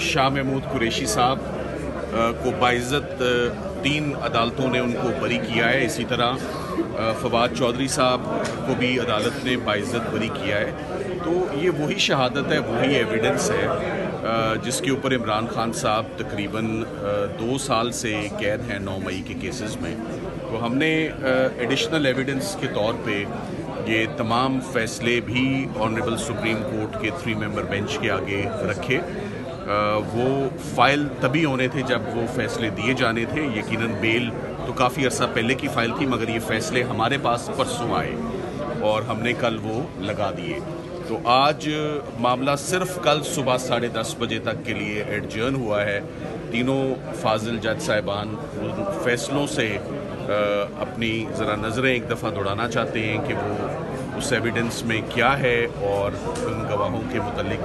शाह महमूद कुरैशी साहब को बाइज़्ज़त 3 अदालतों ने उनको बरी किया है। इसी तरह फवाद चौधरी साहब को भी अदालत ने बाइज़्ज़त बरी किया है। तो ये वही शहादत है, वही एविडेंस है जिसके ऊपर इमरान खान साहब तकरीबन 2 साल से कैद हैं 9 मई के केसेस में। तो हमने एडिशनल एविडेंस के तौर पे ये तमाम फ़ैसले भी ऑनरेबल सुप्रीम कोर्ट के 3 मेंबर बेंच के आगे रखे। वो फ़ाइल तभी होने थे जब वो फ़ैसले दिए जाने थे। यकीनन बेल तो काफ़ी अर्सा पहले की फ़ाइल थी, मगर ये फ़ैसले हमारे पास परसों आए और हमने कल वो लगा दिए। तो आज मामला सिर्फ कल सुबह 10:30 बजे तक के लिए एडजर्न हुआ है। तीनों फाजिल जज साहिबान उन फ़ैसलों से अपनी ज़रा नज़रें एक दफ़ा दौड़ाना चाहते हैं कि वो उस एविडेंस में क्या है और उन गवाहों के मुतल्लिक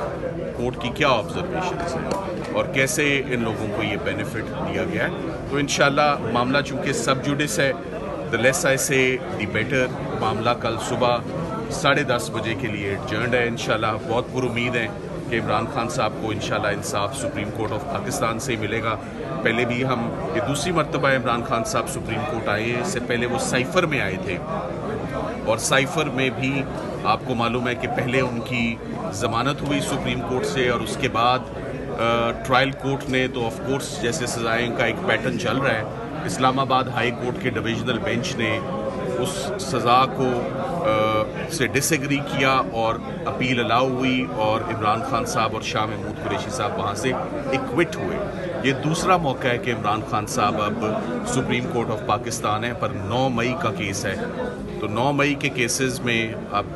कोर्ट की क्या ऑब्जर्वेशंस हैं और कैसे इन लोगों को ये बेनिफिट दिया गया है। तो इंशाल्लाह मामला चूँकि सब जुडिस है, द लेस आई से द बेटर। मामला कल सुबह 10:30 बजे के लिए एडजर्न्ड है। इंशाल्लाह बहुत पुरुमीद है कि इमरान खान साहब को इंशाल्लाह इंसाफ सुप्रीम कोर्ट ऑफ पाकिस्तान से मिलेगा। पहले भी हम ये दूसरी मरतबा इमरान खान साहब सुप्रीम कोर्ट आए हैं। इससे पहले वो साइफ़र में आए थे और साइफ़र में भी आपको मालूम है कि पहले उनकी ज़मानत हुई सुप्रीम कोर्ट से और उसके बाद ट्रायल कोर्ट ने तो ऑफ कोर्स जैसे सज़ाएं का एक पैटर्न चल रहा है, इस्लामाबाद हाई कोर्ट के डिविजनल बेंच ने उस सज़ा को से डिसएग्री किया और अपील अलाउ हुई और इमरान खान साहब और शाह महमूद कुरैशी साहब वहाँ से एक्विट हुए। ये दूसरा मौका है कि इमरान खान साहब अब सुप्रीम कोर्ट ऑफ पाकिस्तान है, पर 9 मई का केस है। तो 9 मई के केसेस में अब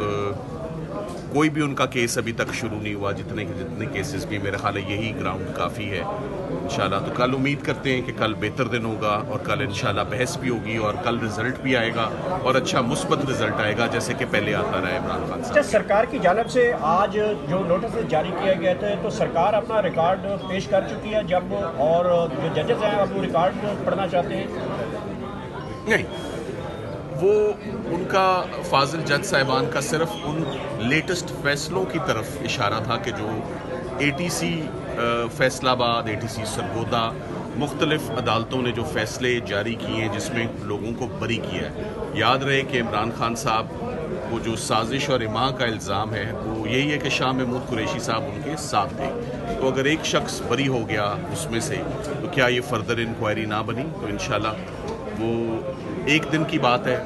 कोई भी उनका केस अभी तक शुरू नहीं हुआ। जितने केसेस भी, मेरा ख्याल है यही ग्राउंड काफ़ी है इंशाल्लाह। तो कल उम्मीद करते हैं कि कल बेहतर दिन होगा और कल इंशाल्लाह बहस भी होगी और कल रिजल्ट भी आएगा और अच्छा मुस्बत रिजल्ट आएगा जैसे कि पहले आता रहा है इमरान खान साहब। सरकार की जानिब से आज जो नोटिस जारी किया गया था, तो सरकार अपना रिकॉर्ड पेश कर चुकी है जब, और जो जजेस हैं अब वो रिकॉर्ड पढ़ना चाहते हैं? नहीं, वो उनका फाजिल जज साहिबान का सिर्फ उन लेटेस्ट फैसलों की तरफ इशारा था कि जो ATC फैसलाबाद, ATC सरगोदा, मुख्तलिफ अदालतों ने जो फ़ैसले जारी किए हैं जिसमें लोगों को बरी किया है। याद रहे कि इमरान खान साहब को जो साजिश और इमा का इल्ज़ाम है वो यही है कि शाह महमूद कुरैशी साहब उनके साथ थे। तो अगर एक शख्स बरी हो गया उसमें से, तो क्या ये फर्दर इंक्वायरी ना बनी? तो इंशाल्लाह वो एक दिन की बात है।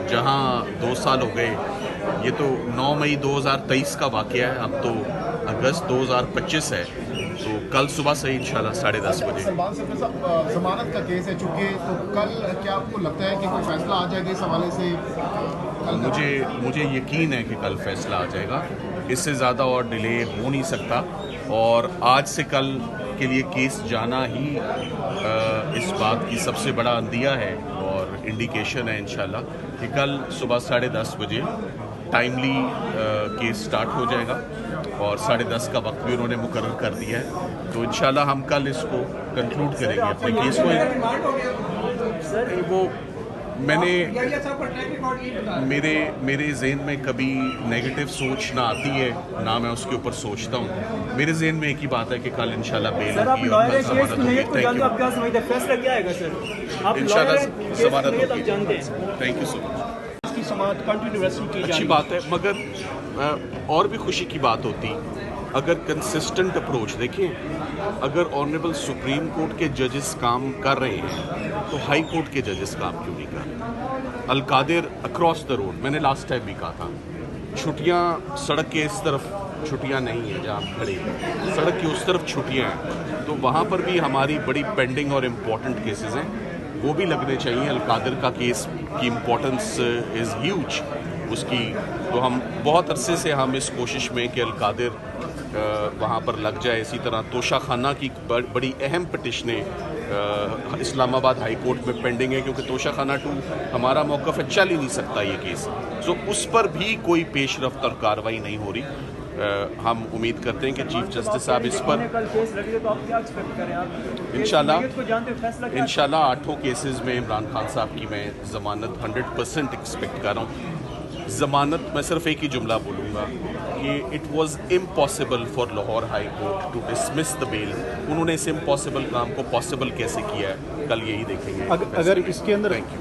जहां 2 साल हो गए, ये तो 9 मई 2023 का वाक़या है, अब तो अगस्त 2025 है। तो कल सुबह से इंशाल्लाह 10:30 बजे ज़मानत का केस है चूँकि, तो कल क्या आपको लगता है कि कोई फैसला आ जाएगा इस हवाले से? मुझे यकीन है कि कल फैसला आ जाएगा। इससे ज़्यादा और डिले हो नहीं सकता और आज से कल के लिए केस जाना ही इस बात की सबसे बड़ा अंदिया है और इंडिकेशन है इंशाल्लाह कि कल सुबह 10:30 बजे टाइमली केस स्टार्ट हो जाएगा और 10:30 का वक्त भी उन्होंने मुकर्रर कर दिया है। तो इंशाल्लाह हम कल इसको कंक्लूड करेंगे अपने केस को। वो मैंने मेरे ज़हन में कभी नेगेटिव सोच ना आती है, ना मैं उसके ऊपर सोचता हूँ। मेरे ज़हन में एक ही बात है कि कल इंशाल्लाह बेल होगी और कल ज़मानत होगी। इंशाल्लाह ज़मानत होगी। Thank you so much. अच्छी बात है, मगर और भी खुशी की बात होती अगर कंसिस्टेंट अप्रोच देखें। अगर ऑनरेबल सुप्रीम कोर्ट के जजेस काम कर रहे हैं तो हाई कोर्ट के जजेस काम क्यों नहीं कर रहे? अल-कादिर अक्रॉस द रोड, मैंने लास्ट टाइम भी कहा था, छुट्टियां सड़क के इस तरफ छुट्टियां नहीं है जहाँ खड़े, सड़क की उस तरफ छुट्टियां हैं। तो वहाँ पर भी हमारी बड़ी पेंडिंग और इम्पोर्टेंट केसेस हैं, वो भी लगने चाहिए। अल-कादिर का केस की इम्पोर्टेंस इज़ ह्यूज उसकी। तो हम बहुत अरसे से हम इस कोशिश में कि अल-कादिर वहाँ पर लग जाए। इसी तरह तोशा खाना की बड़ी अहम पिटिशनें इस्लामाबाद हाई कोर्ट में पेंडिंग है क्योंकि तोशा खाना 2 हमारा मौक़िफ़ है, चल ही नहीं सकता ये केस। सो उस पर भी कोई पेश रफ्त और कार्रवाई नहीं हो रही। हम उम्मीद करते हैं कि चीफ जस्टिस साहब इस पर इंशाल्लाह 8 केसेस में इमरान खान साहब की मैं ज़मानत 100% एक्सपेक्ट कर रहा हूँ। ضمانت میں صرف ایک ہی جملہ بولوں گا کہ it was impossible for Lahore high court to dismiss the bail. انہوں نے اس امپاسبل کام کو پاسبل کیسے کیا ہے, کل یہی دیکھیں گے. اگر اس کے اندر تھینک یو.